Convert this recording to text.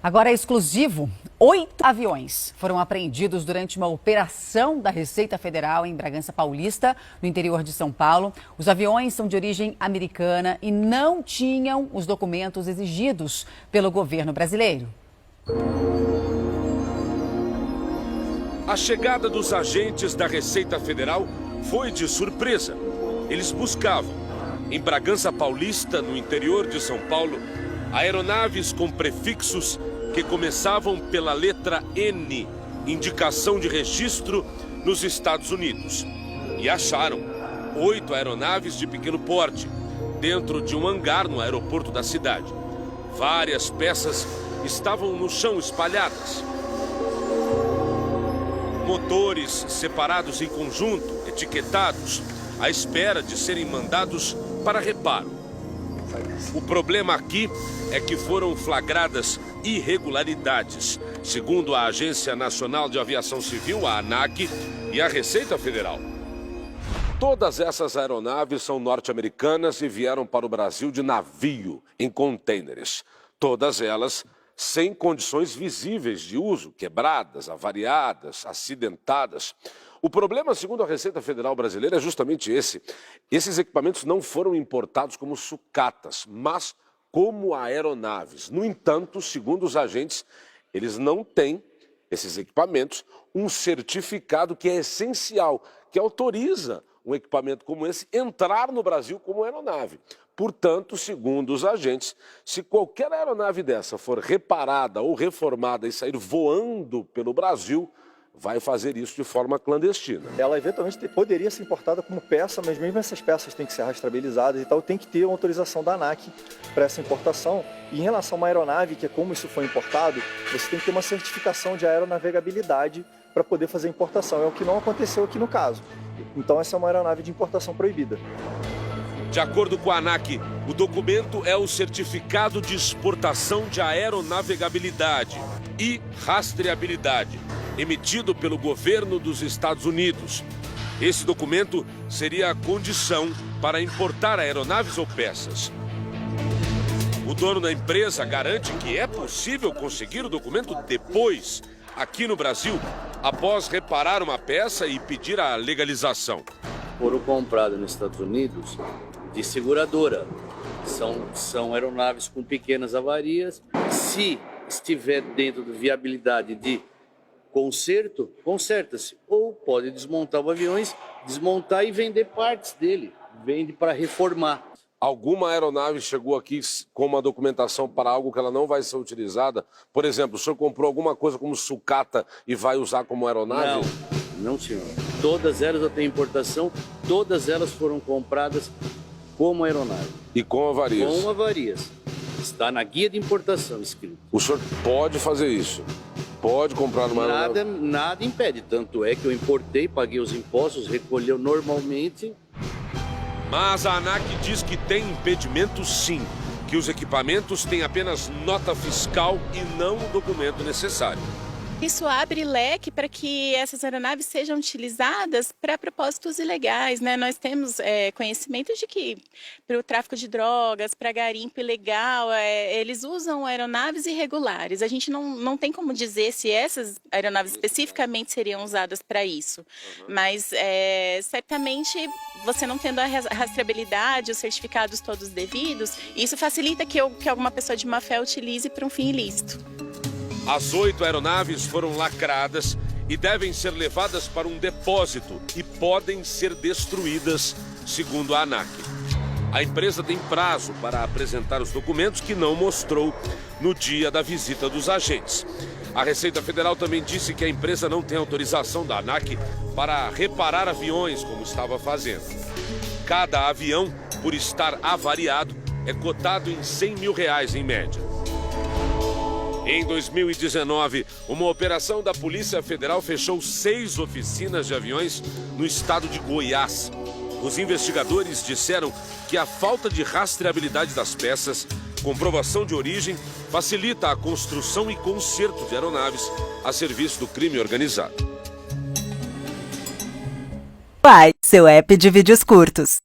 Agora é exclusivo. 8 aviões foram apreendidos durante uma operação da Receita Federal em Bragança Paulista, no interior de São Paulo. Os aviões são de origem americana e não tinham os documentos exigidos pelo governo brasileiro. A chegada dos agentes da Receita Federal foi de surpresa. Eles buscavam, em Bragança Paulista, no interior de São Paulo, aeronaves com prefixos que começavam pela letra N, indicação de registro nos Estados Unidos. E acharam 8 aeronaves de pequeno porte, dentro de um hangar no aeroporto da cidade. Várias peças estavam no chão espalhadas. Motores separados em conjunto, etiquetados, à espera de serem mandados para reparo. O problema aqui é que foram flagradas irregularidades, segundo a Agência Nacional de Aviação Civil, a ANAC, e a Receita Federal. Todas essas aeronaves são norte-americanas e vieram para o Brasil de navio, em contêineres. Todas elas sem condições visíveis de uso, quebradas, avariadas, acidentadas. O problema, segundo a Receita Federal brasileira, é justamente esse. Esses equipamentos não foram importados como sucatas, mas como aeronaves. No entanto, segundo os agentes, eles não têm, esses equipamentos, um certificado que é essencial, que autoriza um equipamento como esse entrar no Brasil como aeronave. Portanto, segundo os agentes, se qualquer aeronave dessa for reparada ou reformada e sair voando pelo Brasil, vai fazer isso de forma clandestina. Ela eventualmente poderia ser importada como peça, mas mesmo essas peças têm que ser rastreabilizadas e tal, tem que ter uma autorização da ANAC para essa importação. E em relação a uma aeronave, que é como isso foi importado, você tem que ter uma certificação de aeronavegabilidade para poder fazer a importação. É o que não aconteceu aqui no caso. Então essa é uma aeronave de importação proibida. De acordo com a ANAC, o documento é o Certificado de Exportação de Aeronavegabilidade e Rastreabilidade, emitido pelo governo dos Estados Unidos. Esse documento seria a condição para importar aeronaves ou peças. O dono da empresa garante que é possível conseguir o documento depois, aqui no Brasil, após reparar uma peça e pedir a legalização. Foram compradas nos Estados Unidos de seguradora. São aeronaves com pequenas avarias. Se estiver dentro da viabilidade de conserto, conserta-se. Ou pode desmontar os aviões, desmontar e vender partes dele. Vende para reformar. Alguma aeronave chegou aqui com uma documentação para algo que ela não vai ser utilizada? Por exemplo, o senhor comprou alguma coisa como sucata e vai usar como aeronave? Não, senhor. Todas elas já têm importação, todas elas foram compradas como aeronave. E com avarias? Com avarias. Está na guia de importação escrito. O senhor pode fazer isso? Pode comprar uma aeronave? Nada impede. Tanto é que eu importei, paguei os impostos, recolheu normalmente. Mas a ANAC diz que tem impedimento sim, que os equipamentos têm apenas nota fiscal e não o documento necessário. Isso abre leque para que essas aeronaves sejam utilizadas para propósitos ilegais, né? Nós temos conhecimento de que para o tráfico de drogas, para garimpo ilegal, eles usam aeronaves irregulares. A gente não tem como dizer se essas aeronaves especificamente seriam usadas para isso. Mas certamente você não tendo a rastreabilidade, os certificados todos devidos, isso facilita que alguma pessoa de má fé utilize para um fim ilícito. As 8 aeronaves foram lacradas e devem ser levadas para um depósito e podem ser destruídas, segundo a ANAC. A empresa tem prazo para apresentar os documentos que não mostrou no dia da visita dos agentes. A Receita Federal também disse que a empresa não tem autorização da ANAC para reparar aviões, como estava fazendo. Cada avião, por estar avariado, é cotado em R$100 mil em média. Em 2019, uma operação da Polícia Federal fechou 6 oficinas de aviões no estado de Goiás. Os investigadores disseram que a falta de rastreabilidade das peças, comprovação de origem, facilita a construção e conserto de aeronaves a serviço do crime organizado. Pai, seu app de vídeos curtos.